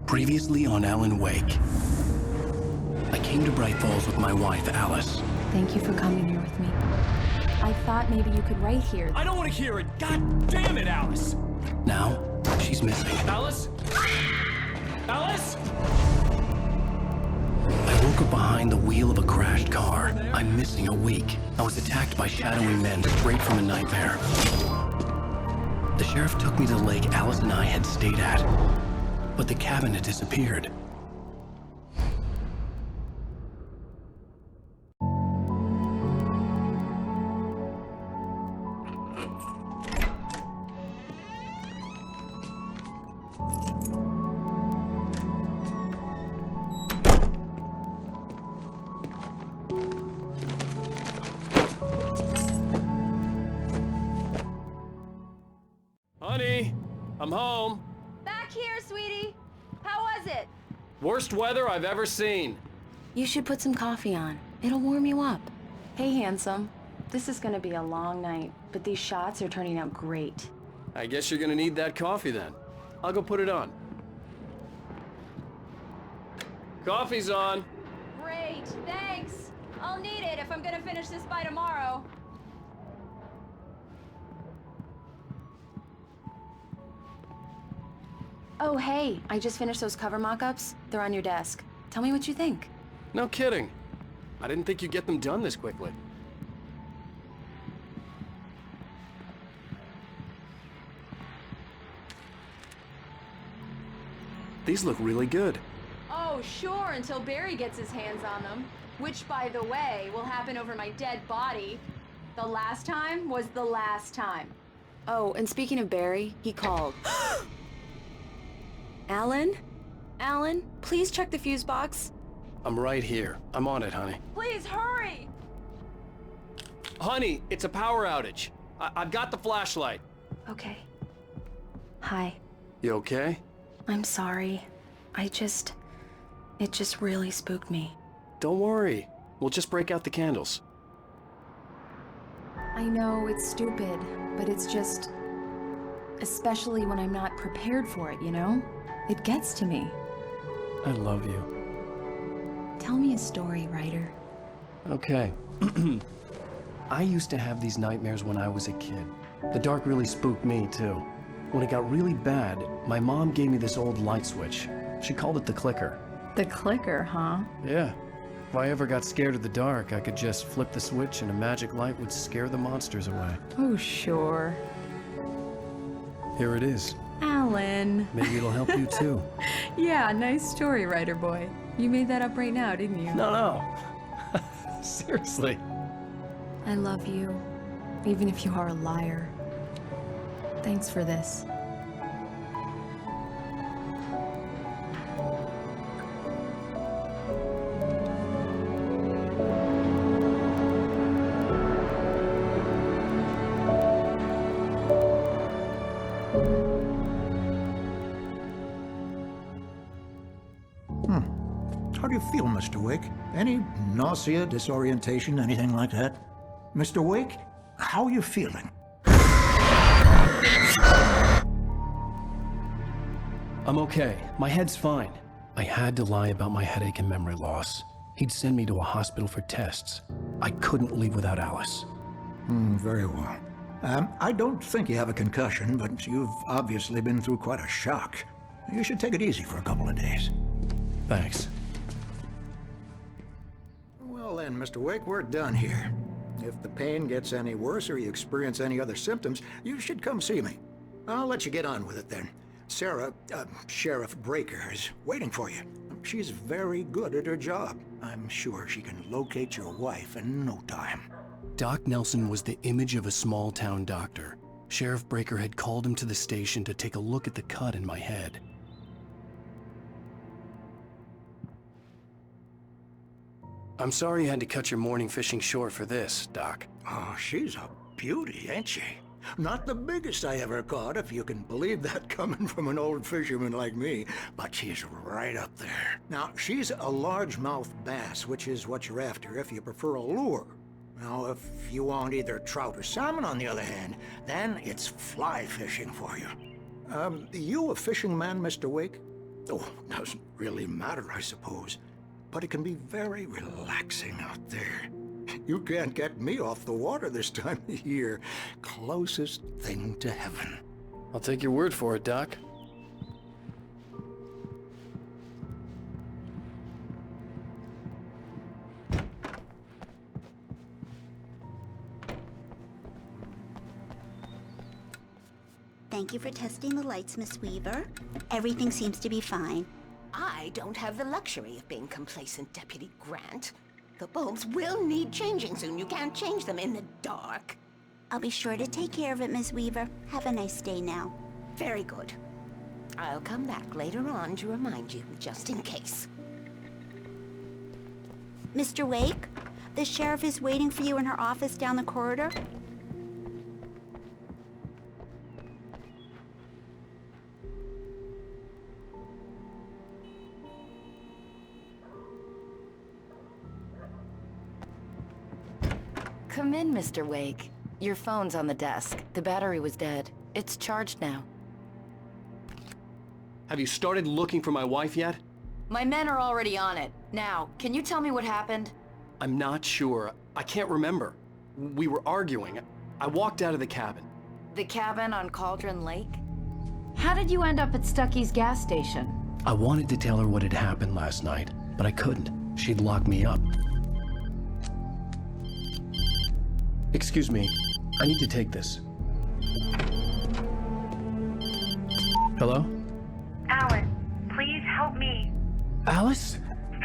Previously on Alan Wake. I came to Bright Falls with my wife, Alice. Thank you for coming here with me. I thought maybe you could write here. I don't want to hear it! God damn it, Alice! Now, she's missing. Alice? Alice? I woke up behind the wheel of a crashed car. I'm missing a week. I was attacked by shadowy men straight from a nightmare. The sheriff took me to the lake Alice and I had stayed at, but the cabin had disappeared. Honey, I'm home. Back here, sweetie. How was it? Worst weather I've ever seen. You should put some coffee on. It'll warm you up. Hey, handsome. This is gonna be a long night, but these shots are turning out great. I guess you're gonna need that coffee then. I'll go put it on. Coffee's on. Great, thanks. I'll need it if I'm gonna finish this by tomorrow. Oh, hey, I just finished those cover mock-ups. They're on your desk. Tell me what you think. No kidding. I didn't think you'd get them done this quickly. These look really good. Oh, sure, until Barry gets his hands on them. Which, by the way, will happen over my dead body. The last time was the last time. Oh, and speaking of Barry, he called. Alan? Alan, please check the fuse box. I'm right here. I'm on it, honey. Please, hurry! Honey, it's a power outage. I've got the flashlight. Okay. Hi. You okay? I'm sorry. It just really spooked me. Don't worry. We'll just break out the candles. I know it's stupid, but it's just... especially when I'm not prepared for it, you know? It gets to me. I love you. Tell me a story, writer. Okay. I used to have these nightmares when I was a kid. The dark really spooked me, too. When it got really bad, my mom gave me this old light switch. She called it the clicker. The clicker, huh? Yeah. If I ever got scared of the dark, I could just flip the switch and a magic light would scare the monsters away. Oh, sure. Here it is. Alan. Maybe it'll help you, too. Yeah, nice story, writer boy. You made that up right now, didn't you? No. Seriously. I love you, even if you are a liar. Thanks for this. How do you feel, Mr. Wake? Any nausea, disorientation, anything like that? Mr. Wake, how are you feeling? I'm okay. My head's fine. I had to lie about my headache and memory loss. He'd send me to a hospital for tests. I couldn't leave without Alice. Very well. I don't think you have a concussion, but you've obviously been through quite a shock. You should take it easy for a couple of days. Thanks. Well then, Mr. Wake, we're done here. If the pain gets any worse or you experience any other symptoms, you should come see me. I'll let you get on with it then. Sarah, Sheriff Breaker, is waiting for you. She's very good at her job. I'm sure she can locate your wife in no time. Doc Nelson was the image of a small-town doctor. Sheriff Breaker had called him to the station to take a look at the cut in my head. I'm sorry you had to cut your morning fishing short for this, Doc. Oh, she's a beauty, ain't she? Not the biggest I ever caught, if you can believe that coming from an old fisherman like me, but she's right up there. Now, she's a largemouth bass, which is what you're after if you prefer a lure. Now, if you want either trout or salmon, on the other hand, then it's fly fishing for you. You a fishing man, Mr. Wake? Oh, doesn't really matter, I suppose. But it can be very relaxing out there. You can't get me off the water this time of year. Closest thing to heaven. I'll take your word for it, Doc. Thank you for testing the lights, Miss Weaver. Everything seems to be fine. I don't have the luxury of being complacent, Deputy Grant. The bulbs will need changing soon. You can't change them in the dark. I'll be sure to take care of it, Miss Weaver. Have a nice day now. Very good. I'll come back later on to remind you, just in case. Mr. Wake, the sheriff is waiting for you in her office down the corridor. Come in, Mr. Wake. Your phone's on the desk. The battery was dead. It's charged now. Have you started looking for my wife yet? My men are already on it. Now, can you tell me what happened? I'm not sure. I can't remember. We were arguing. I walked out of the cabin. The cabin on Cauldron Lake? How did you end up at Stucky's gas station? I wanted to tell her what had happened last night, but I couldn't. She'd lock me up. Excuse me. I need to take this. Hello? Alice, please help me. Alice?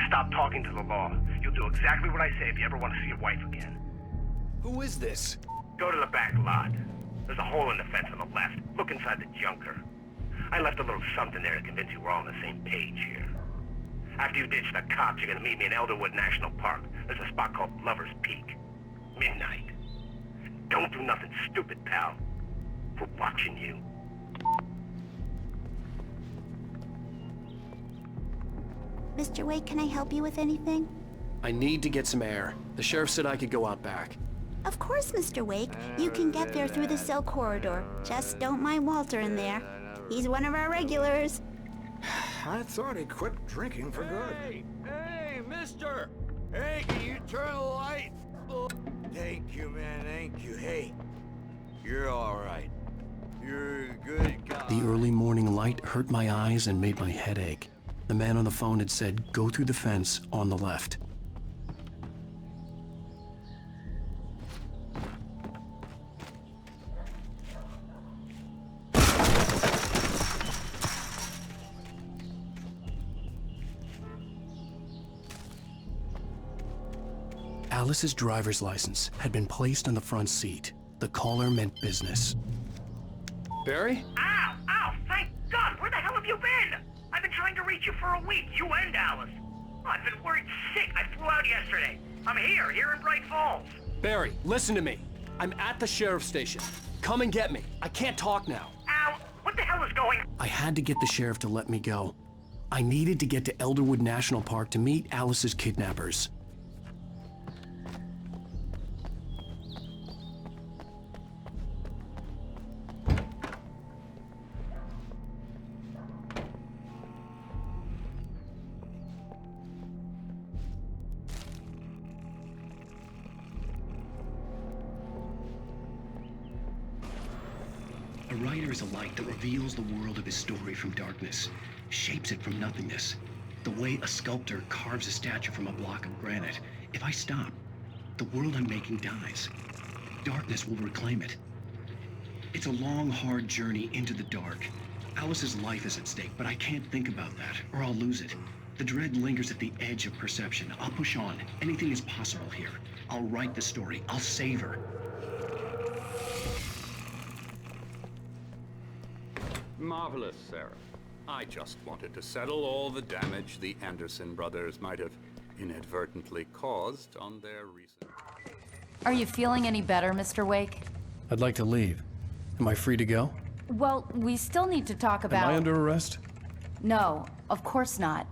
Stop talking to the law. You'll do exactly what I say if you ever want to see your wife again. Who is this? Go to the back lot. There's a hole in the fence on the left. Look inside the junker. I left a little something there to convince you we're all on the same page here. After you ditch the cops, you're gonna meet me in Elderwood National Park. There's a spot called Lover's Peak. Midnight. Don't do nothing stupid, pal. We're watching you. Mr. Wake, can I help you with anything? I need to get some air. The sheriff said I could go out back. Of course, Mr. Wake. You can get there through the cell corridor. Just don't mind Walter in there. He's one of our regulars. I thought he quit drinking for good. Hey, mister! Hey, can you turn the light? Oh, thank you, man, thank you. Hey, you're all right. You're a good guy. The early morning light hurt my eyes and made my head ache. The man on the phone had said, go through the fence on the left. Alice's driver's license had been placed on the front seat. The caller meant business. Barry? Ow! Ow! Thank God! Where the hell have you been? I've been trying to reach you for a week, you and Alice. I've been worried sick. I flew out yesterday. I'm here in Bright Falls. Barry, listen to me. I'm at the sheriff's station. Come and get me. I can't talk now. Ow! What the hell is going on? I had to get the sheriff to let me go. I needed to get to Elderwood National Park to meet Alice's kidnappers. A writer is a light that reveals the world of his story from darkness, shapes it from nothingness. The way a sculptor carves a statue from a block of granite. If I stop, the world I'm making dies. Darkness will reclaim it. It's a long, hard journey into the dark. Alice's life is at stake, but I can't think about that, or I'll lose it. The dread lingers at the edge of perception. I'll push on. Anything is possible here. I'll write the story. I'll save her. Marvelous, Sarah. I just wanted to settle all the damage the Anderson brothers might have inadvertently caused on their recent... Are you feeling any better, Mr. Wake? I'd like to leave. Am I free to go? Well, we still need to talk about... Am I under arrest? No, of course not.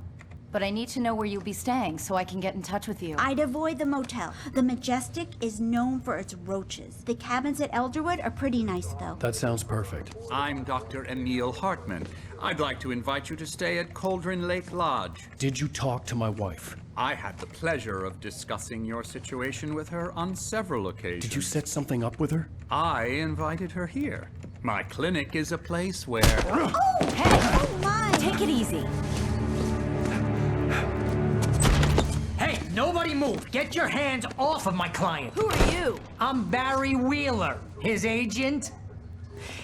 but I need to know where you'll be staying so I can get in touch with you. I'd avoid the motel. The Majestic is known for its roaches. The cabins at Elderwood are pretty nice, though. That sounds perfect. I'm Dr. Emil Hartman. I'd like to invite you to stay at Cauldron Lake Lodge. Did you talk to my wife? I had the pleasure of discussing your situation with her on several occasions. Did you set something up with her? I invited her here. My clinic is a place where... Oh, hey! Oh, my! Take it easy. Hey, nobody move! Get your hands off of my client! Who are you? I'm Barry Wheeler, his agent.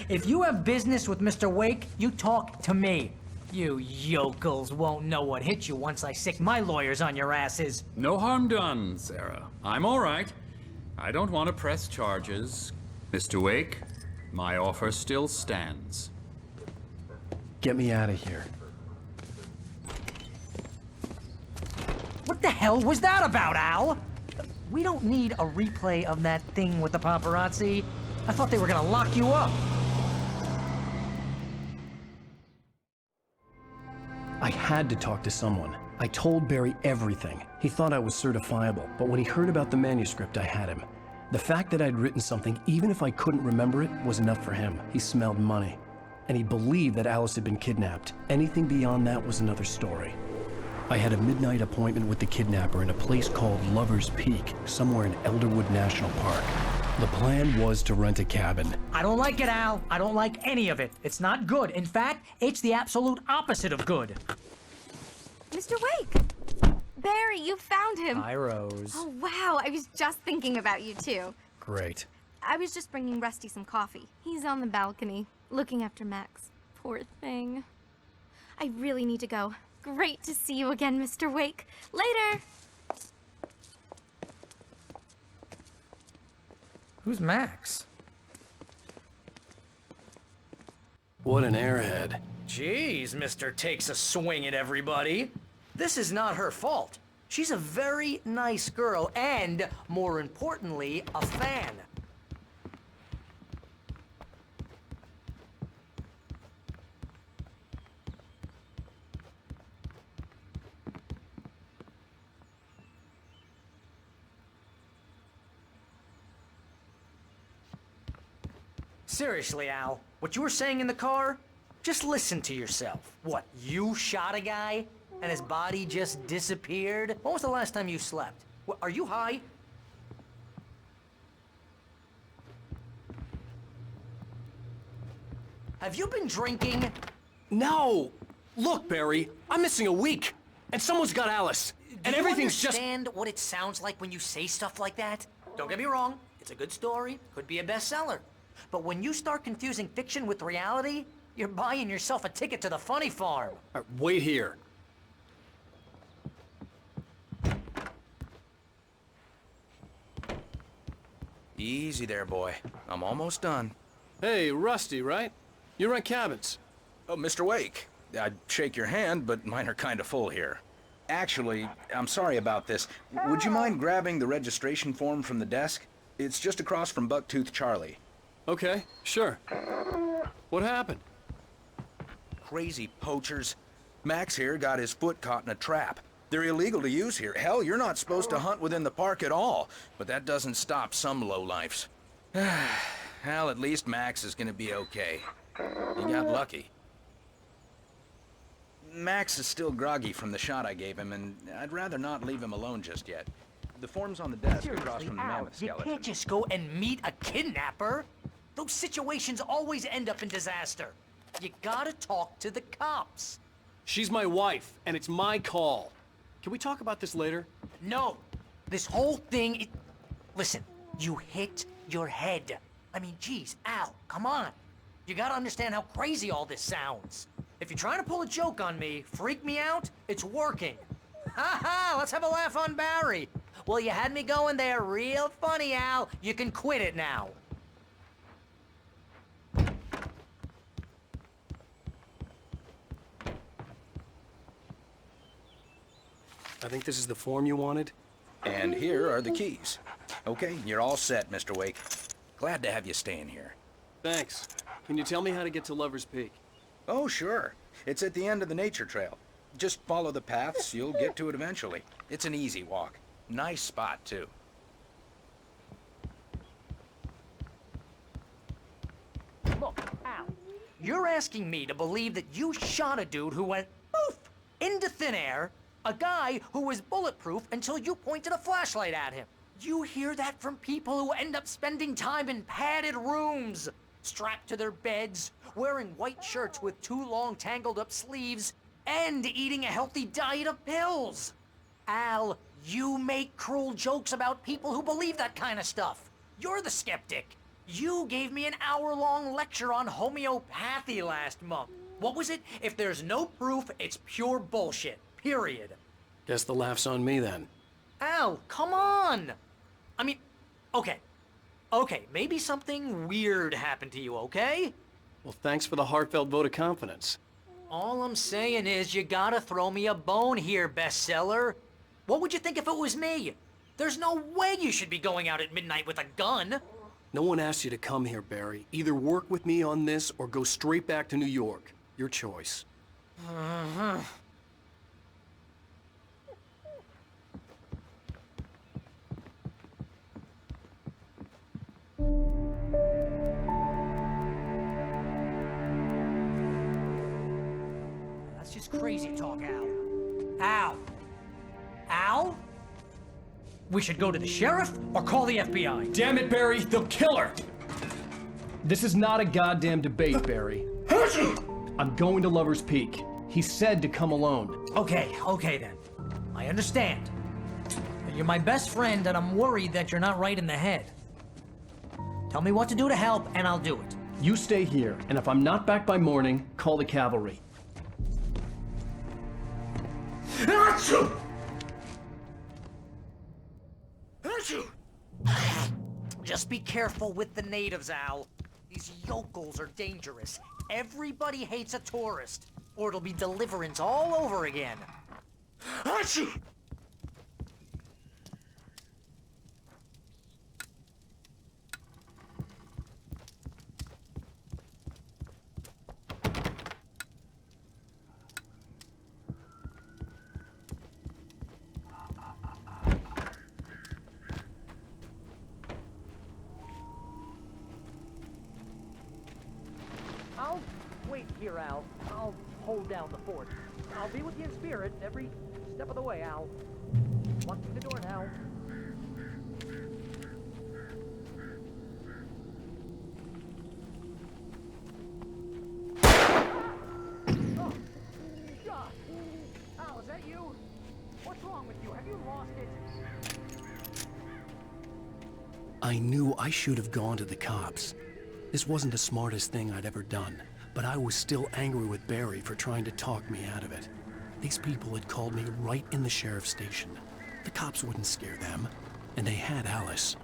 If you have business with Mr. Wake, you talk to me. You yokels won't know what hit you once I sick my lawyers on your asses. No harm done, Sarah. I'm all right. I don't want to press charges. Mr. Wake, my offer still stands. Get me out of here. What the hell was that about, Al? We don't need a replay of that thing with the paparazzi. I thought they were gonna lock you up. I had to talk to someone. I told Barry everything. He thought I was certifiable, but when he heard about the manuscript, I had him. The fact that I'd written something, even if I couldn't remember it, was enough for him. He smelled money. And he believed that Alice had been kidnapped. Anything beyond that was another story. I had a midnight appointment with the kidnapper in a place called Lover's Peak, somewhere in Elderwood National Park. The plan was to rent a cabin. I don't like it, Al. I don't like any of it. It's not good. In fact, it's the absolute opposite of good. Mr. Wake! Barry, you found him! Hi, Rose. Oh, wow. I was just thinking about you, too. Great. I was just bringing Rusty some coffee. He's on the balcony, looking after Max. Poor thing. I really need to go. Great to see you again, Mr. Wake. Later! Who's Max? What an airhead. Jeez, Mr. Takes a swing at everybody. This is not her fault. She's a very nice girl and, more importantly, a fan. Seriously, Al, what you were saying in the car? Just listen to yourself. What, you shot a guy and his body just disappeared? When was the last time you slept? What, are you high? Have you been drinking? No! Look, Barry, I'm missing a week, and someone's got Alice, and everything's just... Do you understand what it sounds like when you say stuff like that? Don't get me wrong, it's a good story, could be a bestseller. But when you start confusing fiction with reality, you're buying yourself a ticket to the funny farm. Wait here. Easy there, boy. I'm almost done. Hey, Rusty, right? You rent cabins. Oh, Mr. Wake. I'd shake your hand, but mine are kind of full here. Actually, I'm sorry about this. Would you mind grabbing the registration form from the desk? It's just across from Bucktooth Charlie. Okay, sure. What happened? Crazy poachers. Max here got his foot caught in a trap. They're illegal to use here. Hell, you're not supposed to hunt within the park at all. But that doesn't stop some lowlifes. Well, at least Max is gonna be okay. He got lucky. Max is still groggy from the shot I gave him, and I'd rather not leave him alone just yet. The form's on the desk across from the mammoth You skeleton. can't just go and meet a kidnapper. Those situations always end up in disaster. You gotta talk to the cops. She's my wife, and it's my call. Can we talk about this later? No. This whole thing, Listen, you hit your head. I mean, geez, Al, come on. You gotta understand how crazy all this sounds. If you're trying to pull a joke on me, freak me out, it's working. Ha ha, let's have a laugh on Barry. Well, you had me going there real funny, Al. You can quit it now. I think this is the form you wanted. And here are the keys. Okay, you're all set, Mr. Wake. Glad to have you staying here. Thanks. Can you tell me how to get to Lover's Peak? Oh, sure. It's at the end of the nature trail. Just follow the paths, you'll get to it eventually. It's an easy walk. Nice spot, too. Look, Al, you're asking me to believe that you shot a dude who went poof into thin air, a guy who was bulletproof until you pointed a flashlight at him. You hear that from people who end up spending time in padded rooms, strapped to their beds, wearing white shirts with too long tangled up sleeves, and eating a healthy diet of pills. Al, you make cruel jokes about people who believe that kind of stuff. You're the skeptic. You gave me an hour-long lecture on homeopathy last month. What was it? If there's no proof, it's pure bullshit. Period. Guess the laugh's on me then. Al, come on! I mean, okay. Okay, maybe something weird happened to you, okay? Well, thanks for the heartfelt vote of confidence. All I'm saying is you gotta throw me a bone here, bestseller. What would you think if it was me? There's no way you should be going out at midnight with a gun. No one asked you to come here, Barry. Either work with me on this or go straight back to New York. Your choice. That's just crazy talk, Al. Al? Al? We should go to the sheriff or call the FBI. Damn it, Barry! They'll kill her! This is not a goddamn debate, Barry. I'm going to Lover's Peak. He said to come alone. Okay then. I understand. But you're my best friend and I'm worried that you're not right in the head. Tell me what to do to help and I'll do it. You stay here, and if I'm not back by morning, call the cavalry. Just be careful with the natives, Al. These yokels are dangerous. Everybody hates a tourist, or it'll be Deliverance all over again. I'll wait here, Al. I'll hold down the fort. I'll be with you in spirit every step of the way, Al. Walk through the door now. Oh, God. Al, is that you? What's wrong with you? Have you lost it? I knew I should have gone to the cops. This wasn't the smartest thing I'd ever done, but I was still angry with Barry for trying to talk me out of it. These people had called me right in the sheriff's station. The cops wouldn't scare them, and they had Alice.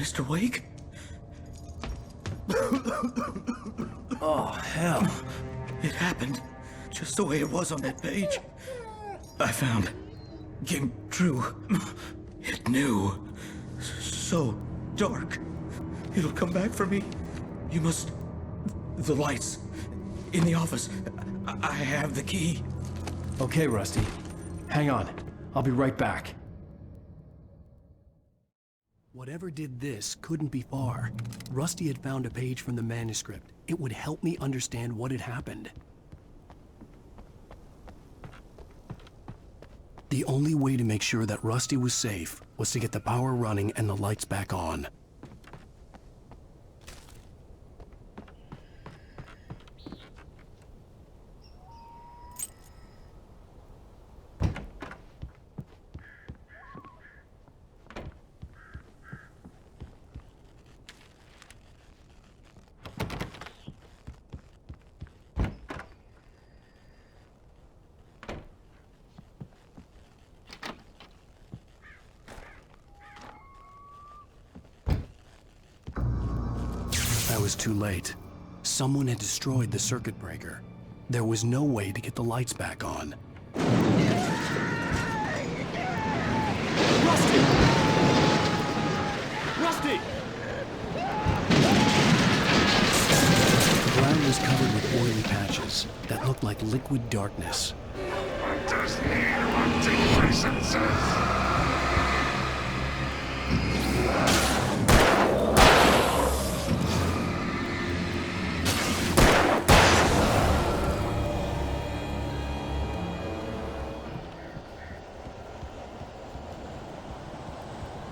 Mr. Wake? Oh, hell. It happened just the way it was on that page. I found. Came true. It knew. So dark. It'll come back for me. You must... The lights. In the office. I have the key. Okay, Rusty. Hang on. I'll be right back. Whatever did this couldn't be far. Rusty had found a page from the manuscript. It would help me understand what had happened. The only way to make sure that Rusty was safe was to get the power running and the lights back on. I was too late. Someone had destroyed the circuit breaker. There was no way to get the lights back on. Rusty! Rusty! The ground was covered with oily patches that looked like liquid darkness.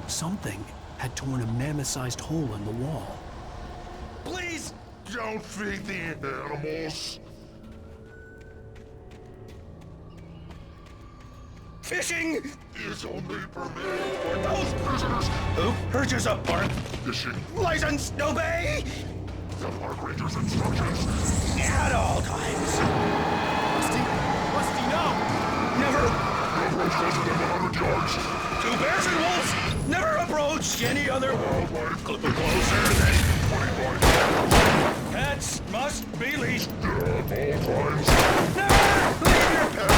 Something had torn a mammoth-sized hole in the wall. Please don't feed the animals. Fishing is only permitted for those prisoners who purchase a park fishing license. Obey the park ranger's instructions at all times. Rusty, no! Never approach closer than 100 yards. To bears and wolves, never approach any other wildlife closer than 25 yards. Pets must be leashed at all times. Never leave your pet.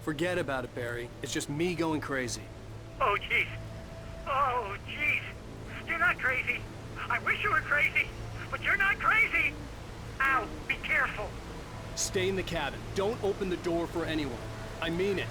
Forget about it, Barry. It's just me going crazy. Oh, jeez. Oh, jeez. You're not crazy. I wish you were crazy, but you're not crazy. Ow, be careful. Stay in the cabin. Don't open the door for anyone. I mean it.